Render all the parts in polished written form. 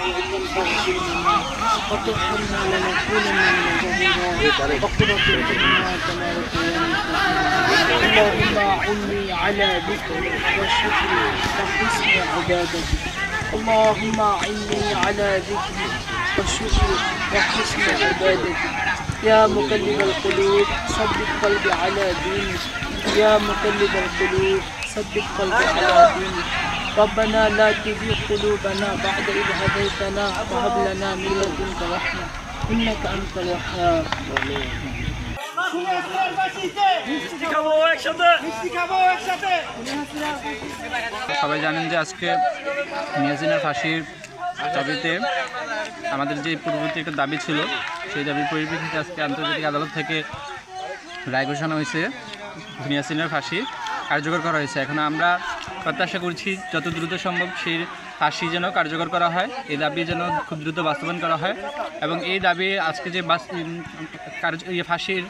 علما فاغفر لنا وترحمنا لنكونن من الظالمين وقرة الدنيا كما ربياني اللهم أعني على ذكرك وشكرك وحسن عبادتك اللهم أعني على ذكرك وشكرك وحسن عبادتك يا مقلب القلوب ثبت قلبي على دينك يا مقلب القلوب ثبت قلبي على دينك ربنا لا تزغ قلوبنا بعد إذ هديتنا وهب لنا من لدنك رحمة إنك أنت الوهاب সবাই জানেন যে আজকে মিয়াজিনের ফাঁসির দাবিতে আমাদের যে পূর্ববর্তী একটা দাবি ছিল সেই দাবির পরিপ্রেক্ষিতে আজকে আন্তর্জাতিক আদালত থেকে রায় ঘোষণা হয়েছে মিয়াজিনের ফাঁসি কার্যকর করা হয়েছে। এখন আমরা প্রত্যাশা করছি যত দ্রুত সম্ভব সেই ফাঁসি যেন কার্যকর করা হয়, এই দাবি যেন খুব দ্রুত বাস্তবায়ন করা হয় এবং এই দাবি আজকে যে ফাঁসির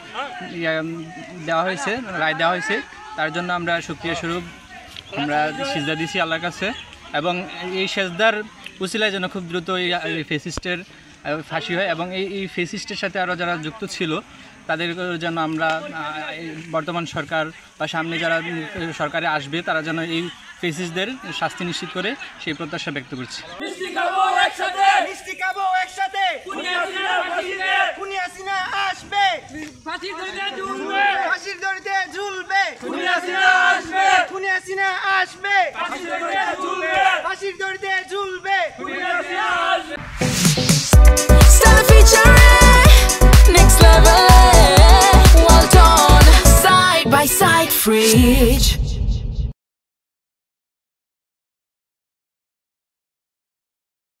দেওয়া হয়েছে, রায় দেওয়া হয়েছে তার জন্য আমরা শুকরিয়া স্বরূপ আমরা সিজদা দিছি আল্লাহর কাছে এবং এই সেজদার উসিলায় যেন খুব দ্রুত এই ফেসিস্টের ফাঁসি হয় এবং এই ফেসিস্টের সাথে আরও যারা যুক্ত ছিল তাদের যেন আমরা বর্তমান সরকার বা সামনে যারা সরকারে আসবে তারা যেন এই ফেসিস্টদের শাস্তি নিশ্চিত করে সেই প্রত্যাশা ব্যক্ত করছি। ফাঁসির দড়িতে ঝুলবে